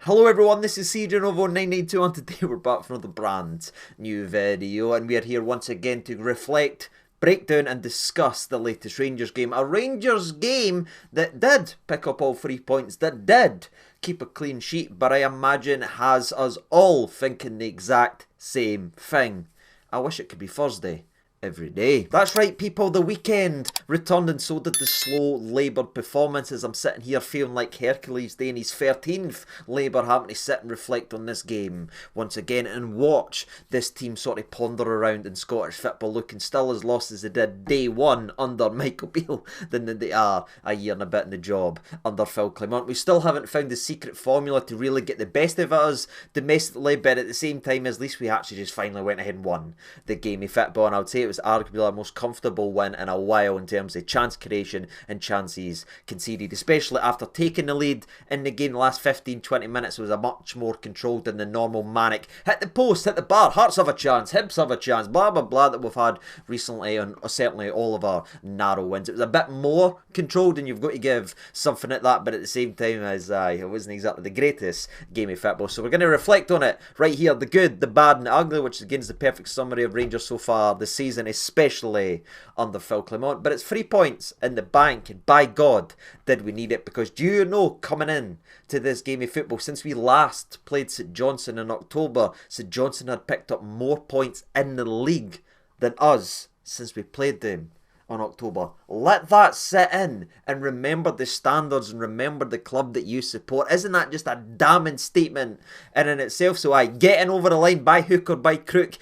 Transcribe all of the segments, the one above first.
Hello everyone, this is CJNovo992 and today we're back for another brand new video and we are here once again to reflect, break down and discuss the latest Rangers game. A Rangers game that did pick up all 3 points, that did keep a clean sheet, but I imagine has us all thinking the exact same thing. I wish it could be Thursday every day. That's right people, the weekend returned and so did the slow laboured performances. I'm sitting here feeling like Hercules doing his 13th labour, having to sit and reflect on this game once again and watch this team sort of ponder around in Scottish football, looking still as lost as they did day one under Michael Beale than they are a year and a bit in the job under Phil Clement. We still haven't found the secret formula to really get the best of us domestically, but at the same time at least we actually just finally went ahead and won the game of football, and I would say it was arguably our most comfortable win in a while in terms of chance creation and chances conceded, especially after taking the lead in the game. The last 15-20 minutes was a much more controlled than the normal manic hit the post, hit the bar, Hearts have a chance, Hibs have a chance, blah blah blah that we've had recently on certainly all of our narrow wins. It was a bit more controlled and you've got to give something at that, but at the same time as it wasn't exactly the greatest game of football. So we're going to reflect on it right here, the good, the bad and the ugly, which again is the perfect summary of Rangers so far this season, especially under Phil Clement. But it's 3 points in the bank and by God did we need it, because do you know, coming in to this game of football, since we last played St Johnstone in October, St Johnstone had picked up more points in the league than us since we played them on October. Let that sit in and remember the standards and remember the club that you support. Isn't that just a damning statement in and itself? So getting over the line by hook or by crook,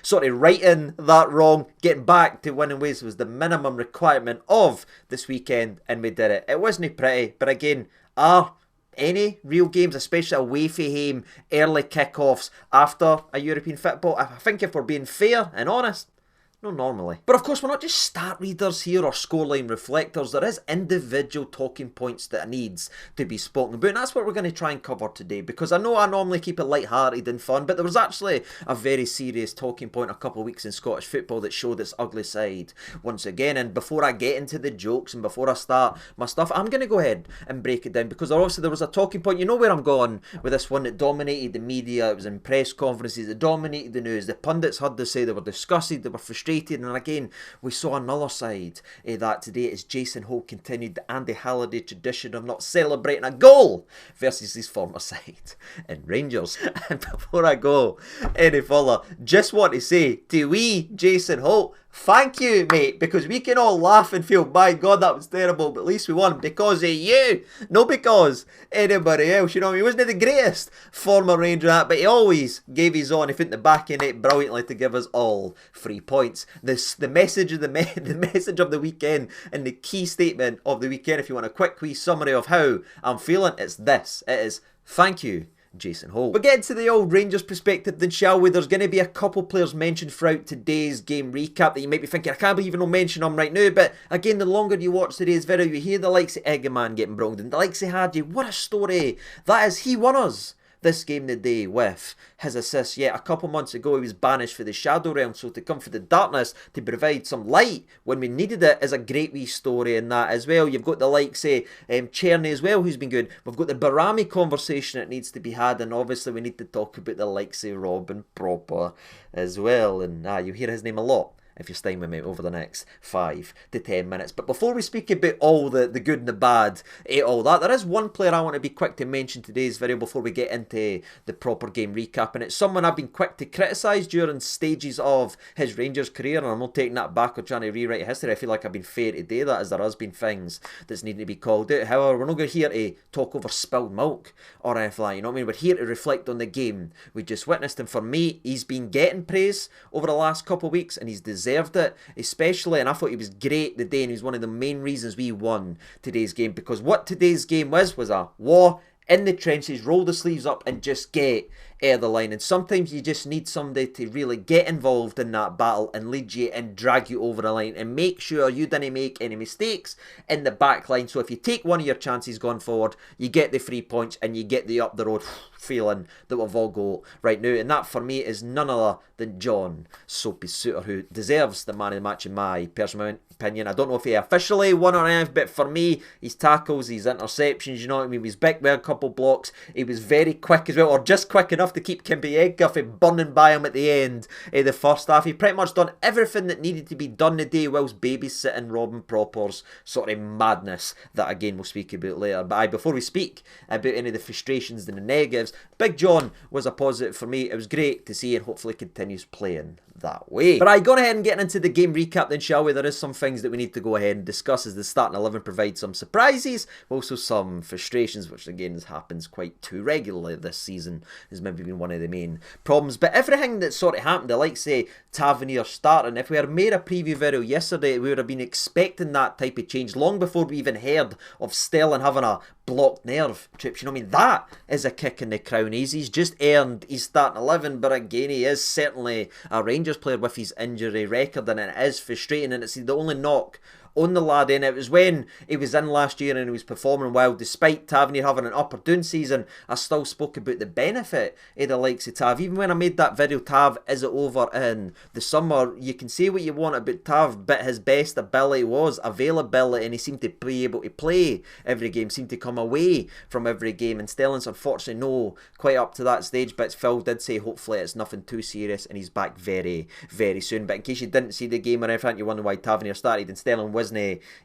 sort of righting that wrong, getting back to winning ways was the minimum requirement of this weekend, and we did it. It wasn't pretty, but again, any real games, especially away from home, early kickoffs after a European football, I think if we're being fair and honest, no, normally. But of course, we're not just stat readers here or scoreline reflectors. There is individual talking points that needs to be spoken about. And that's what we're going to try and cover today. Because I know I normally keep it light-hearted and fun, but there was actually a very serious talking point a couple of weeks in Scottish football that showed its ugly side once again. And before I get into the jokes and before I start my stuff, I'm going to go ahead and break it down. Because obviously there was a talking point. You know where I'm going with this one that dominated the media. It was in press conferences. It dominated the news. The pundits had to say they were disgusted. They were frustrated. And again, we saw another side of that today as Jason Holt continued the Andy Halliday tradition of not celebrating a goal versus his former side in Rangers. And before I go any further, just want to say to Jason Holt, thank you, mate, because we can all laugh and feel, my God, that was terrible, but at least we won because of you, not because anybody else. You know, he wasn't the greatest former Ranger, but he always gave his on, he put the back in it brilliantly to give us all 3 points. The message of the message of the weekend and the key statement of the weekend, if you want a quick wee summary of how I'm feeling, it's this. It is, thank you, Jason Holt. But getting to the old Rangers perspective then, shall we? There's going to be a couple players mentioned throughout today's game recap that you might be thinking, I can't believe no mention them right now, but again, the longer you watch today's video, you hear the likes of Egman getting brought in, the likes of Hagi. What a story that is. He won us this game today with his assist. Yet a couple months ago he was banished for the Shadow Realm, so to come for the darkness to provide some light when we needed it is a great wee story in that as well. You've got the likes of Cherny as well, who's been good. We've got the Barami conversation that needs to be had, and obviously we need to talk about the likes of Robin Proper as well, and you hear his name a lot if you're staying with me over the next 5 to 10 minutes. But before we speak about all the good and the bad, all that, there is one player I want to be quick to mention today's video before we get into the proper game recap, and it's someone I've been quick to criticise during stages of his Rangers career, and I'm not taking that back or trying to rewrite history. I feel like I've been fair to do that, as there has been things that's needing to be called out. However, we're not going here to talk over spilled milk or anything like that, you know what I mean? We're here to reflect on the game we just witnessed, and for me, he's been getting praise over the last couple of weeks, and he's deserved it, especially, and I thought he was great today, and he was one of the main reasons we won today's game, because what today's game was a war in the trenches, roll the sleeves up and just get the line, and sometimes you just need somebody to really get involved in that battle and lead you and drag you over the line and make sure you didn't make any mistakes in the back line. So if you take one of your chances going forward, you get the 3 points and you get the up the road feeling that we've all got right now. And that for me is none other than John Soapy Souttar, who deserves the man of the match in my personal opinion. I don't know if he officially won or anything, but for me, his tackles, his interceptions, you know what I mean, he was big with a couple blocks, he was very quick as well, or just quick enough to keep Kimpy Edgar from burning by him at the end of the first half. He pretty much done everything that needed to be done today whilst babysitting Robin Proper's sort of madness that again we'll speak about later. But before we speak about any of the frustrations and the negatives, Big John was a positive for me. It was great to see and hopefully continues playing that way. But going ahead and getting into the game recap then, shall we? There is some things that we need to go ahead and discuss as the starting 11 provides some surprises, also some frustrations, which again happens quite too regularly this season, has maybe been one of the main problems. But everything that sort of happened, I like say Tavernier starting, if we had made a preview video yesterday, we would have been expecting that type of change long before we even heard of Sterling having a blocked nerve trips. You know what I mean? That is a kick in the crown. He's just earned his starting 11, but again, he is certainly a Rangers player with his injury record, and it is frustrating, and it's the only knock on the lad in. It was when he was in last year and he was performing well, despite Tavernier having an up or down season. I still spoke about the benefit of the likes of Tav. Even when I made that video, Tav is it over in the summer, you can say what you want about Tav, but his best ability was availability, and he seemed to be able to play every game, seemed to come away from every game, and Sterling's unfortunately no quite up to that stage. But Phil did say hopefully it's nothing too serious and he's back very, very soon. But in case you didn't see the game or anything, you wonder why Tavernier started and Sterling wasn't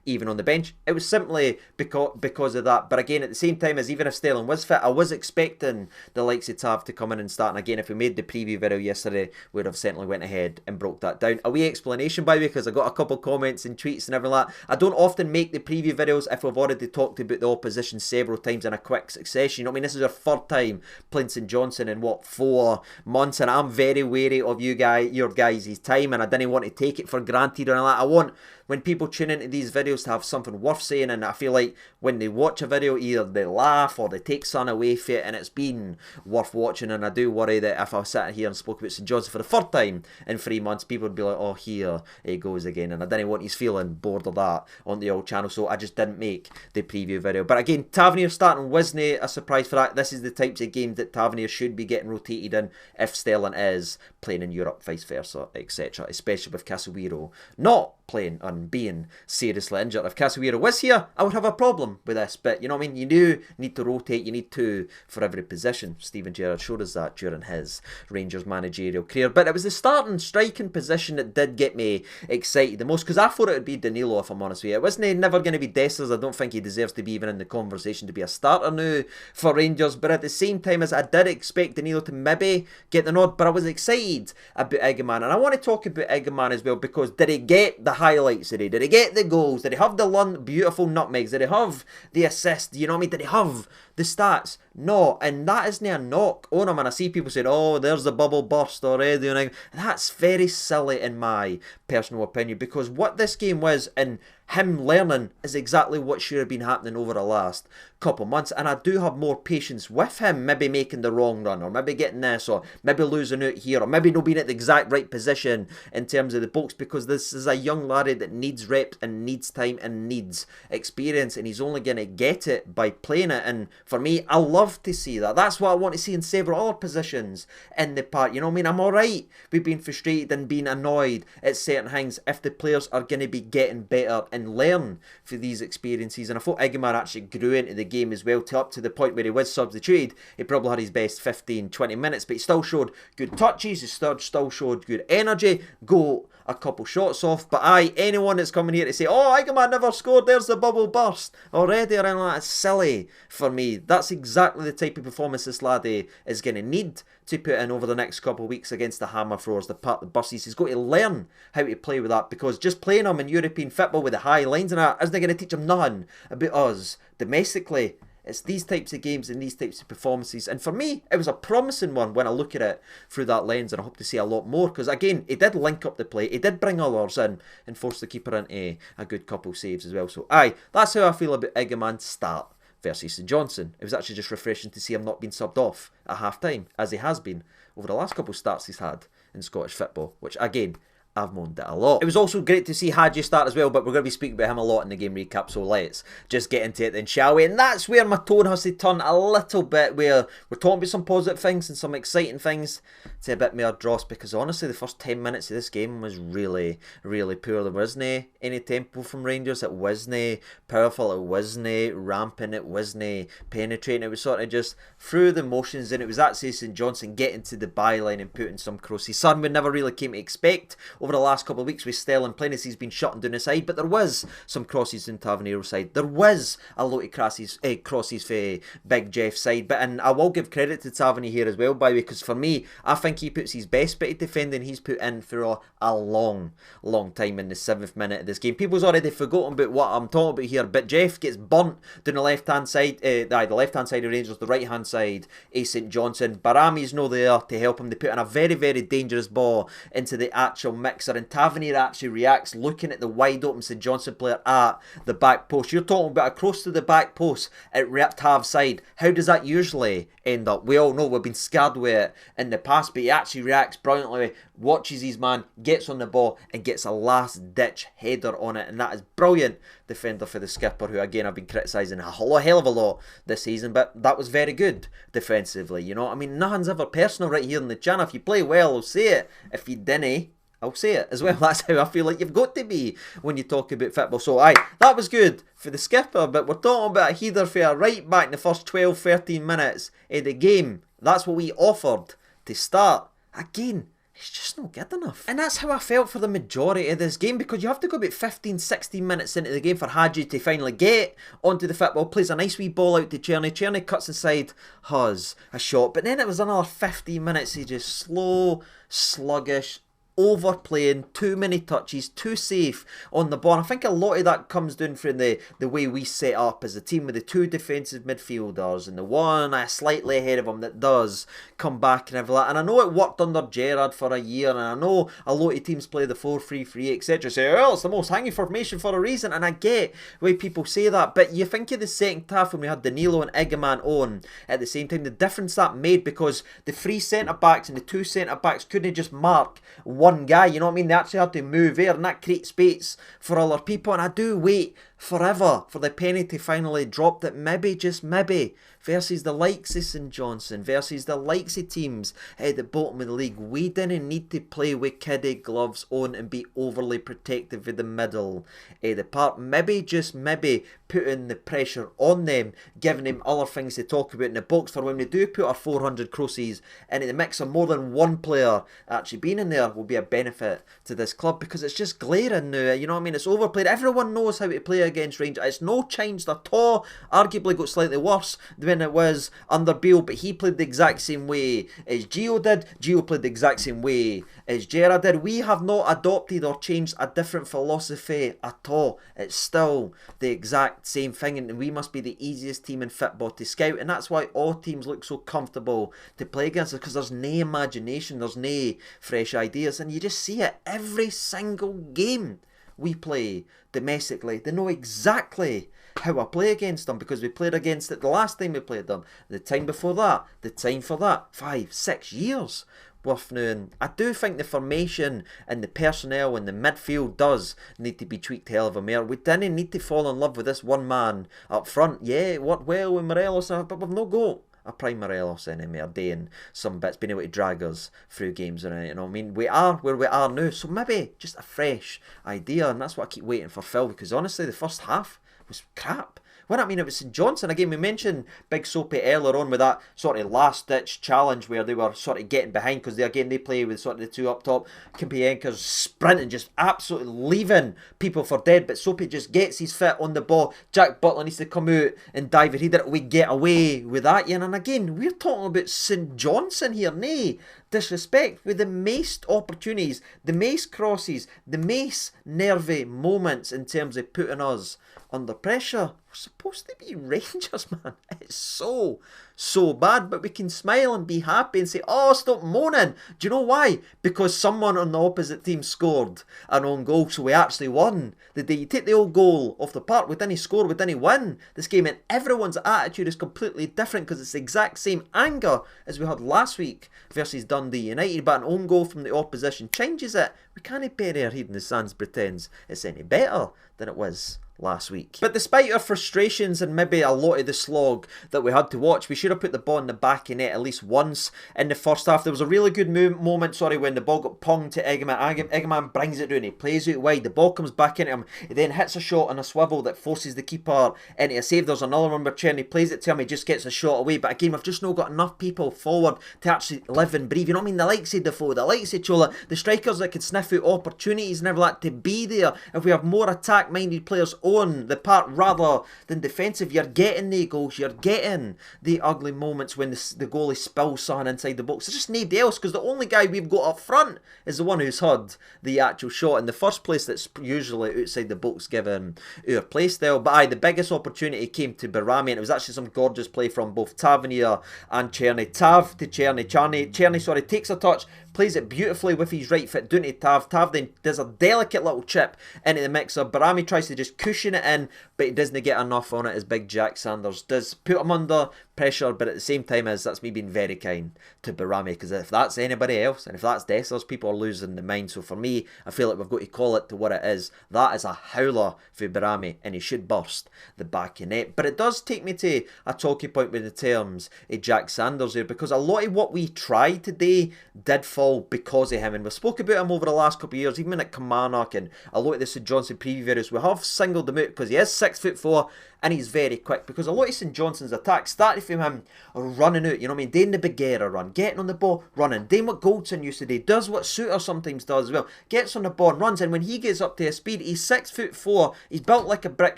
even on the bench, it was simply because of that. But again, at the same time, as even if Sterling was fit, I was expecting the likes of Tav to come in and start. And again, if we made the preview video yesterday, we would have certainly went ahead and broke that down. A wee explanation, by the way, because I got a couple comments and tweets and everything like that. I don't often make the preview videos if we've already talked about the opposition several times in a quick succession. You know what I mean? This is our third time playing St Johnstone in, what, 4 months, and I'm very wary of your guys' time, and I didn't want to take it for granted or anything like that. I want, when people tune into these videos, to have something worth saying, and I feel like when they watch a video, either they laugh or they take something away from it, and it's been worth watching. And I do worry that if I sat here and spoke about St Johnstone for the third time in 3 months, people would be like, oh, here it goes again, and I didn't want you feeling bored of that on the old channel, so I just didn't make the preview video. But again, Tavernier starting wasn't a surprise for that. This is the types of games that Tavernier should be getting rotated in if Sterling is playing in Europe, vice versa, etc., especially with Casemiro not playing and being seriously injured. If Casemiro was here, I would have a problem with this, but you know what I mean, you do need to rotate, you need 2 for every position. Steven Gerrard showed us that during his Rangers managerial career. But it was the starting striking position that did get me excited the most, because I thought it would be Danilo, if I'm honest with you. It wasn't never going to be Dessers. I don't think he deserves to be even in the conversation to be a starter now for Rangers, but at the same time, as I did expect Danilo to maybe get the nod, but I was excited about Egman, and I want to talk about Egman as well, because did he get the highlights today? Did he get the goals? Did he have the beautiful nutmegs? Did he have the assist? You know what I mean? Did he have the stats? No, and that isn't a knock on him. And I see people saying, oh, there's the bubble burst already, and that's very silly in my personal opinion, because what this game was, and him learning, is exactly what should have been happening over the last couple months. And I do have more patience with him maybe making the wrong run, or maybe getting this, or maybe losing out here, or maybe not being at the exact right position in terms of the box, because this is a young laddie that needs reps and needs time and needs experience, and he's only going to get it by playing it. And for me, I love to see that. That's what I want to see in several other positions in the park. You know what I mean? I'm alright with being frustrated and being annoyed at certain things if the players are going to be getting better and learn for these experiences. And I thought Egman actually grew into the game as well, to up to the point where he was substituted. He probably had his best 15-20 minutes, but he still showed good touches, he still showed good energy, go a couple shots off. But anyone that's coming here to say, oh, Egman never scored, there's the bubble burst already, or anything like that, it's silly for me. That's exactly the type of performance this laddie is going to need to put in over the next couple of weeks against the hammer throwers, the bussies. He's got to learn how to play with that, because just playing him in European football with the high lines and that isn't going to teach him nothing about us domestically. It's these types of games and these types of performances. And for me, it was a promising one when I look at it through that lens, and I hope to see a lot more, because again, he did link up the play, he did bring others in and force the keeper into a good couple saves as well. So that's how I feel about Egman's start versus St Johnstone. It was actually just refreshing to see him not being subbed off at half-time, as he has been over the last couple of starts he's had in Scottish football, which, again, I've moaned it a lot. It was also great to see Hagi start as well, but we're going to be speaking about him a lot in the game recap, so let's just get into it then, shall we? And that's where my tone has to turn a little bit, where we're talking about some positive things and some exciting things to a bit more dross, because honestly the first 10 minutes of this game was really, really poor. There wasn't any tempo from Rangers, it wasn't powerful, it wasn't ramping, it wasn't penetrating, it was sort of just through the motions, and it was actually St Johnstone getting to the byline and putting some crosses. Something we never really came to expect over the last couple of weeks with Stelling. He's been shutting down the side, but there was some crosses in Tavernero's side. There was a lot of crosses for Big Jeff's side, and I will give credit to Tavernier here as well, by the way, because for me, I think he puts his best bit of defending he's put in for a long, long time in the 7th minute of this game. People's already forgotten about what I'm talking about here, but Jeff gets burnt down the left-hand side, the left-hand side of Rangers, the right-hand side of St Johnstone. Barami's no there to help him. They put in a very, very dangerous ball into the actual mixer, and Tavernier actually reacts looking at the wide open St Johnstone player at the back post. You're talking about a cross to the back post at Tav side. How does that usually end up? We all know we've been scared with it in the past, but he actually reacts brilliantly, watches his man, gets on the ball and gets a last ditch header on it, and that is brilliant defender for the skipper, who again I've been criticising a hell of a lot this season, but that was very good defensively. You know what I mean? Nothing's ever personal right here in the channel. If you play well, I'll say it. If you didn't, I'll say it as well. That's how I feel like you've got to be when you talk about football. So that was good for the skipper, but we're talking about a header for a right back in the first 12-13 minutes of the game. That's what we offered to start. Again, it's just not good enough. And that's how I felt for the majority of this game, because you have to go about 15-16 minutes into the game for Hagi to finally get onto the football, plays a nice wee ball out to Cherny. Cherny cuts inside, has a shot, but then it was another 15 minutes of just slow, sluggish, overplaying, too many touches, too safe on the ball. And I think a lot of that comes down from the way we set up as a team, with the two defensive midfielders and the one slightly ahead of him that does come back and everything. And I know it worked under Gerrard for a year, and I know a lot of teams play the 4-3-3, etc. Say, well, it's the most hanging formation for a reason, and I get why people say that, but you think of the second half when we had Danilo and Egman on at the same time, the difference that made, because the three centre-backs and the two centre-backs couldn't just mark one guy, you know what I mean? They actually had to move there, and that creates space for other people. And I do wait forever for the penny to finally drop, that maybe, just maybe, versus the likes of St Johnstone, versus the likes of teams at the bottom of the league, we didn't need to play with kiddie gloves on and be overly protective of the middle of the park. Maybe, just maybe, putting the pressure on them, giving them other things to talk about in the box for when we do put our 400 crosses into the mix, of more than one player actually being in there will be a benefit to this club, because it's just glaring now, you know what I mean? It's overplayed. Everyone knows how to play against Rangers. It's no changed at all. Arguably got slightly worse than it was under Beale, but he played the exact same way as Gio did. Gio played the exact same way as Gerrard did. We have not adopted or changed a different philosophy at all. It's still the exact same thing, and we must be the easiest team in football to scout, and that's why all teams look so comfortable to play against us, because there's no imagination, there's no fresh ideas, and you just see it every single game we play domestically. They know exactly how I play against them, because we played against it the last time we played them, the time before that, the time for that, 5-6 years worth now. I do think the formation and the personnel and the midfield does need to be tweaked hell of a more. We didn't need to fall in love with this one man up front. Yeah, it worked well with Morelos, but we've no got a prime Morelos anymore, doing some bits, being able to drag us through games, and you know what I mean? We are where we are now, so maybe just a fresh idea, and that's what I keep waiting for Phil, because honestly the first half was crap. Well, I mean, it was St Johnstone. Again, we mentioned Big Soapy earlier on with that sort of last-ditch challenge where they were sort of getting behind, because they play with sort of the two up top. Kimpienka's sprinting, just absolutely leaving people for dead, but Soapy just gets his foot on the ball. Jack Butler needs to come out and dive it. He did it. We get away with that, and again, we're talking about St Johnstone here, nay disrespect, with the most opportunities, the most crosses, the most nervy moments in terms of putting us under pressure. We're supposed to be Rangers, man. It's so bad, but we can smile and be happy and say, oh, stop moaning. Do you know why? Because someone on the opposite team scored an own goal, so we actually won. The day you take the old goal off the park, we didn't score, we didn't win this game, and everyone's attitude is completely different because it's the exact same anger as we had last week versus Dundee United, but an own goal from the opposition changes it. We can't bury our head in the sands pretends it's any better than it was last week. But despite our frustrations and maybe a lot of the slog that we had to watch, we should have put the ball in the back of net at least once in the first half. There was a really good moment, when the ball got ponged to Egman. Egman brings it down, he plays it wide, the ball comes back into him, he then hits a shot on a swivel that forces the keeper into a save. There's another one where Cherny plays it to him, he just gets a shot away, but again, we've just not got enough people forward to actually live and breathe. You know what I mean? The likes of Defoe, the likes of Chola, the strikers that could sniff out opportunities and everything like to be there. If we have more attack-minded players on the part rather than defensive, you're getting the goals, you're getting the ugly moments when the goalie spills something inside the box. There's just nobody else, because the only guy we've got up front is the one who's had the actual shot in the first place that's usually outside the box given our play style. But aye, the biggest opportunity came to Barami, and it was actually some gorgeous play from both Tavernier and Cherny. Tav to Cherny. Cherny takes a touch, plays it beautifully with his right foot down to Tav. Tav then does a delicate little chip into the mixer. Barami tries to just cushion it in, but he doesn't get enough on it as big Jack Sanders does. Put him under pressure, but at the same time, that's me being very kind to Barami, because if that's anybody else, and if that's Dessers, people are losing their mind. So for me, I feel like we've got to call it to what it is. That is a howler for Barami, and he should burst the back of net. But it does take me to a talking point with the terms of Jack Sanders here, because a lot of what we tried today did fall because of him, and we've spoke about him over the last couple of years, even at Kilmarnock and a lot of the St Johnstone preview videos. We have singled him out because he is 6'4" and he's very quick, because a lot of St Johnstone's attacks started from him running out, you know what I mean, doing the Beguera run, getting on the ball, running, doing what Goldson used to do, does what Souttar sometimes does as well, gets on the ball and runs, and when he gets up to his speed, he's 6'4", he's built like a brick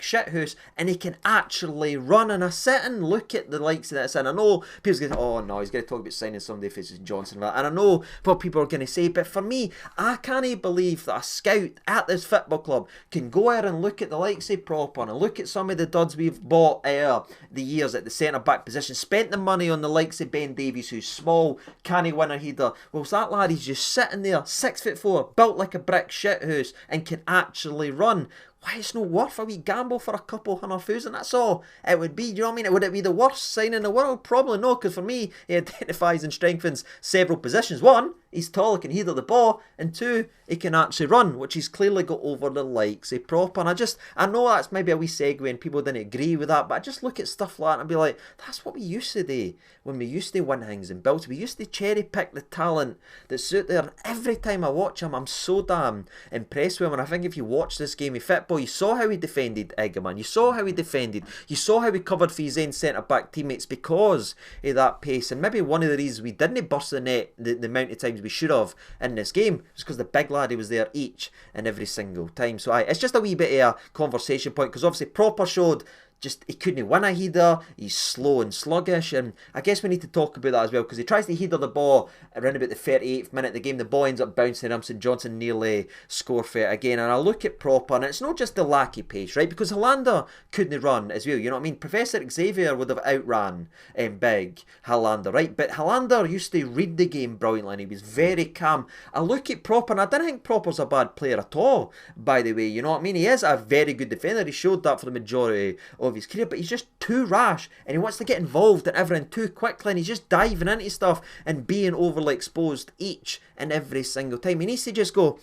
shithouse, and he can actually run. And I sit and look at the likes of this, and I know people's going to, oh no, he's going to talk about signing somebody for St Johnstone, and I know what people are going to say, but for me, I can't believe that a scout at this football club can go out and look at the likes of Prop on and look at some of the duds we've bought the years at the centre back position, spent the money on the likes of Ben Davies, who's small, can't win a header. Well, that lad, he's just sitting there, 6'4", built like a brick shithouse, and can actually run. Why, it's no worth a wee gamble for a couple $100,000. That's all it would be. You know what I mean? Would it be the worst sign in the world? Probably no, because for me, he identifies and strengthens several positions. One, he's tall, he can header the ball, and two, he can actually run, which he's clearly got over the likes of Prop. And I know that's maybe a wee segue and people didn't agree with that, but I just look at stuff like that and be like, that's what we used to do when we used to win things and build. We used to cherry pick the talent that's out there, and every time I watch him, I'm so damn impressed with him. And I think if you watch this game of football, you saw how he defended Egman, you saw how he defended, you saw how he covered for his own centre-back teammates because of that pace. And maybe one of the reasons we didn't burst the net the amount of times we should have in this game was because the big laddie was there each and every single time. So it's just a wee bit of a conversation point, because obviously Proper showed just he couldn't win a header, he's slow and sluggish, and I guess we need to talk about that as well, because he tries to header the ball around about the 38th minute of the game, the ball ends up bouncing him, St Johnstone nearly score for it again. And I look at Proper, and it's not just the lack of pace, right, because Hollander couldn't run as well, you know what I mean. Professor Xavier would have outran big Hollander, right, but Hollander used to read the game brilliantly and he was very calm. I look at Proper, and I don't think Proper's a bad player at all, by the way, you know what I mean. He is a very good defender, he showed that for the majority of his career, but he's just too rash and he wants to get involved in everything too quickly, and he's just diving into stuff and being overly exposed each and every single time. He needs to just go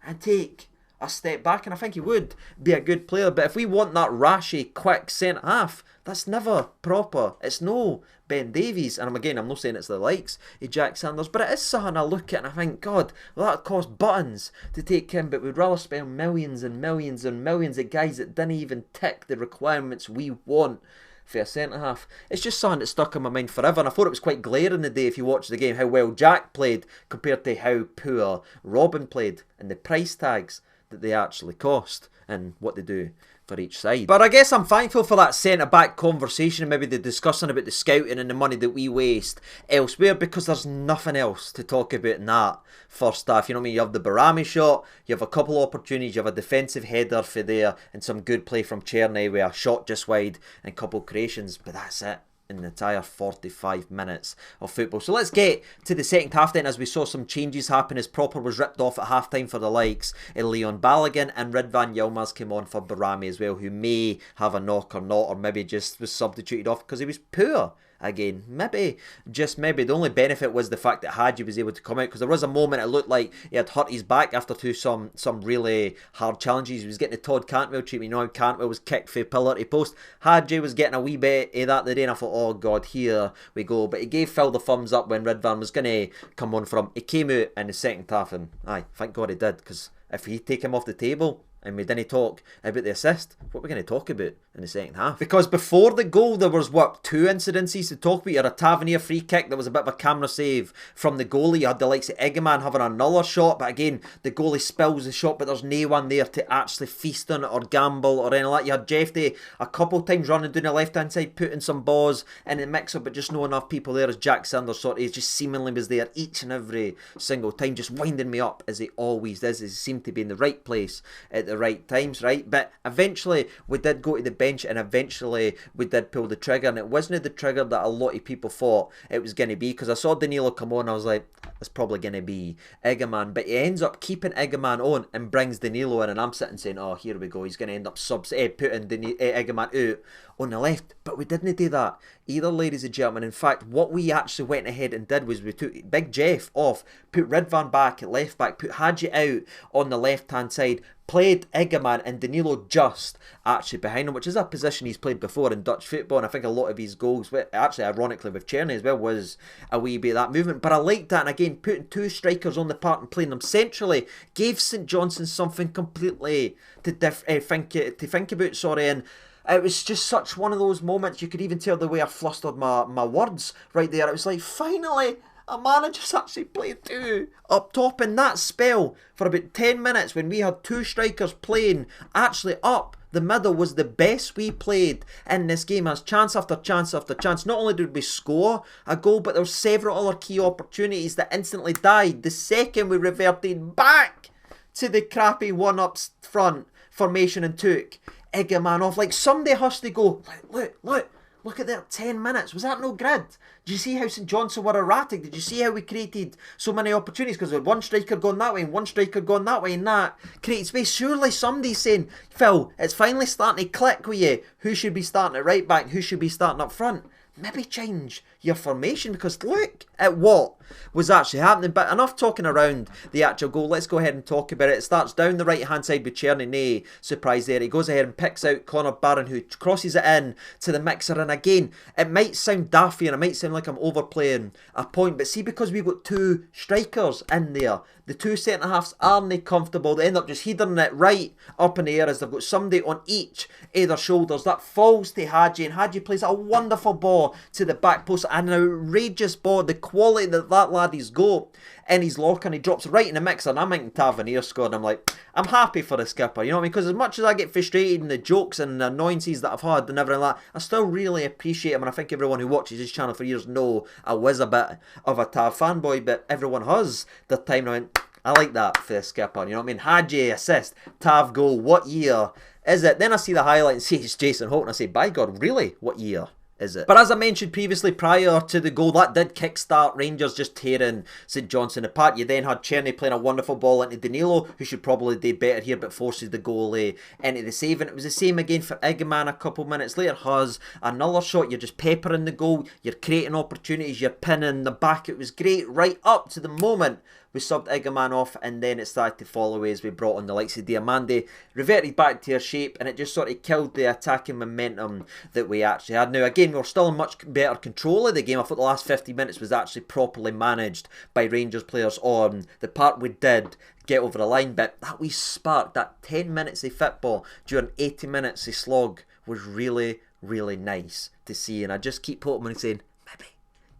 and take a step back, and I think he would be a good player. But if we want that rashy, quick centre half, that's never Proper. It's no Ben Davies. And I'm not saying it's the likes of Jack Sanders, but it is something I look at and I think, God, well, that cost buttons to take him, but we'd rather spend millions and millions and millions of guys that didn't even tick the requirements we want for a centre half. It's just something that stuck in my mind forever, and I thought it was quite glaring the day if you watch the game how well Jack played compared to how poor Robin played, and the price tags that they actually cost and what they do for each side. But I guess I'm thankful for that centre-back conversation and maybe the discussing about the scouting and the money that we waste elsewhere, because there's nothing else to talk about in that first half. You know what I mean? You have the Barami shot, you have a couple of opportunities, you have a defensive header for there and some good play from Czerny with a shot just wide and a couple of creations, but that's it in the entire 45 minutes of football. So let's get to the second half then, as we saw some changes happen as Proper was ripped off at half time for the likes of Leon Balogun, and Ridvan Yilmaz came on for Barami as well, who may have a knock or not, or maybe just was substituted off because he was poor again. Maybe, just maybe. The only benefit was the fact that Hagi was able to come out, because there was a moment it looked like he had hurt his back after some really hard challenges. He was getting the Todd Cantwell treatment. You know how Cantwell was kicked for pillar to post. Hagi was getting a wee bit of that today, and I thought, oh God, here we go. But he gave Phil the thumbs up when Ridvan was going to come on for him. He came out in the second half, and aye, thank God he did, because if he take him off the table and we didn't talk about the assist, what are we going to talk about in the second half? Because before the goal there was, what, 2 incidences to talk about. You had a Tavernier free kick that was a bit of a camera save from the goalie. You had the likes of Egman having another shot, but again the goalie spills the shot, but there's no one there to actually feast on it or gamble or anything like that. You had Jeffy a couple times running down the left hand side, putting some balls in the mix up, but just not enough people there, as Jack Sanders sort of just seemingly was there each and every single time, just winding me up as he always does. He seemed to be in the right place at the right times, right? But eventually we did go to the bench, and eventually we did pull the trigger, and it wasn't the trigger that a lot of people thought it was going to be, because I saw Danilo come on, I was like, it's probably going to be Egman, but he ends up keeping Egman on and brings Danilo in, and I'm sitting saying, oh, here we go, he's going to end up putting Egman out on the left. But we didn't do that either, ladies and gentlemen. In fact, what we actually went ahead and did was we took Big Jeff off, put Ridvan back at left back, put Hagi out on the left hand side, played Egman and Danilo just actually behind him, which is a position he's played before in Dutch football, and I think a lot of his goals, actually ironically with Czerny as well, was a wee bit of that movement. But I liked that, and again, putting 2 strikers on the part and playing them centrally gave St Johnstone something completely to think about, and it was just such one of those moments. You could even tell the way I flustered my words right there. It was like, finally a manager's actually played 2 up top in that spell for about 10 minutes when we had 2 strikers playing actually up the middle was the best we played in this game. As chance after chance after chance, not only did we score a goal, but there were several other key opportunities that instantly died the second we reverted back to the crappy one-up front formation and took Egman off. Like, somebody has to go, look at that 10 minutes. Was that no grid? Did you see how St Johnstone were erratic? Did you see how we created so many opportunities? Because we had one striker going that way and one striker going that way, and that created space. Surely somebody's saying, Phil, it's finally starting to click with you. Who should be starting at right back? Who should be starting up front? Maybe change your formation, because look at what was actually happening. But enough talking around the actual goal. Let's go ahead and talk about it. It starts down the right hand side with Czerny. Nay surprise there. He goes ahead and picks out Connor Barron, who crosses it in to the mixer. And again, it might sound daffy and it might sound like I'm overplaying a point, but see, because we've got 2 strikers in there, the 2 centre halves aren't comfortable. They end up just heading it right up in the air as they've got somebody on each of their shoulders. That falls to Hagi, and Hagi plays a wonderful ball to the back post. An outrageous ball, the quality that lad has got in his locker, and he drops right in the mix. And I'm thinking Tavernier scored. I'm like, I'm happy for the skipper, you know what I mean? Because as much as I get frustrated in the jokes and the annoyances that I've had and everything like that, I still really appreciate him, and I think everyone who watches this channel for years know I was a bit of a Tav fanboy, but everyone has their time now. I like that for the skipper, you know what I mean? Hagi assist, Tav goal, what year is it? Then I see the highlight and see it's Jason Holt, and I say, by God, really? What year is it? But as I mentioned previously, prior to the goal, that did kickstart Rangers just tearing St Johnstone apart. You then had Czerny playing a wonderful ball into Danilo, who should probably do better here, but forces the goalie into the save. And it was the same again for Egman a couple minutes later. Has another shot. You're just peppering the goal. You're creating opportunities. You're pinning the back. It was great right up to the moment we subbed Egman off, and then it started to fall away as we brought on the likes of Diamande, reverted back to our shape, and it just sort of killed the attacking momentum that we actually had. Now again, we were still in much better control of the game. I thought the last 50 minutes was actually properly managed by Rangers players on the part we did get over the line, but that wee spark, that 10 minutes of football during 80 minutes of slog was really, really nice to see, and I just keep hoping and saying,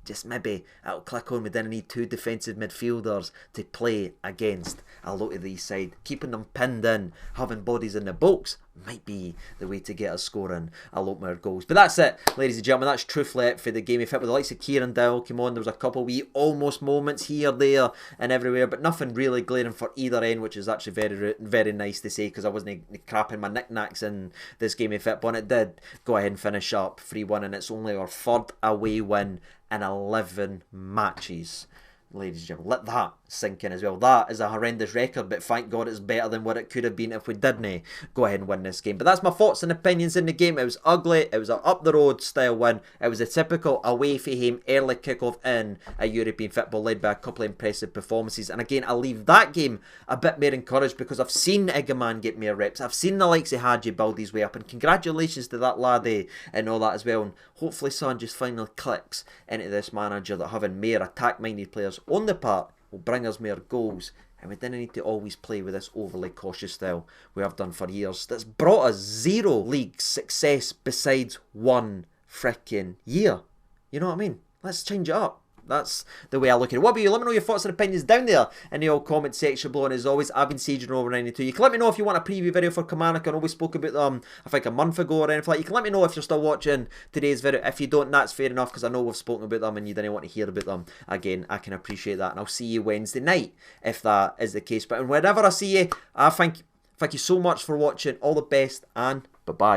just maybe it'll click on. We didn't need 2 defensive midfielders to play against a lot of these side. Keeping them pinned in, having bodies in the box might be the way to get us scoring a lot more goals. But that's it, ladies and gentlemen. That's truthfully it for the game. If it with the likes of Kieran Dowell came on, there was a couple wee almost moments here, there and everywhere, but nothing really glaring for either end, which is actually very nice to say, because I wasn't crapping my knickknacks in this game of football, and it did go ahead and finish up 3-1, and it's only our 3rd away win in 11 matches. Ladies and gentlemen, let that sink in as well. That is a horrendous record, but thank God it's better than what it could have been if we didn't go ahead and win this game. But that's my thoughts and opinions in the game. It was ugly. It was an up-the-road style win. It was a typical away for home early kick-off in a European football, led by a couple of impressive performances. And again, I'll leave that game a bit more encouraged, because I've seen Egman get more reps. I've seen the likes of Hagi build his way up, and congratulations to that laddie and all that as well. And hopefully Son just finally clicks into this manager, that having more attack-minded players on the part will bring us more goals, and we didn't need to always play with this overly cautious style we have done for years. That's brought us 0 league success besides 1 freaking year. You know what I mean? Let's change it up. That's the way I look at it. What about you? Let me know your thoughts and opinions down there in the old comment section below. And as always, I've been Saging over 92. You can let me know if you want a preview video for Kilmarnock. I know we spoke about them, I think, a month ago or anything like that. You can let me know if you're still watching today's video. If you don't, that's fair enough, because I know we've spoken about them and you didn't want to hear about them. Again, I can appreciate that. And I'll see you Wednesday night if that is the case. But whenever I see you, I thank you so much for watching. All the best, and bye-bye.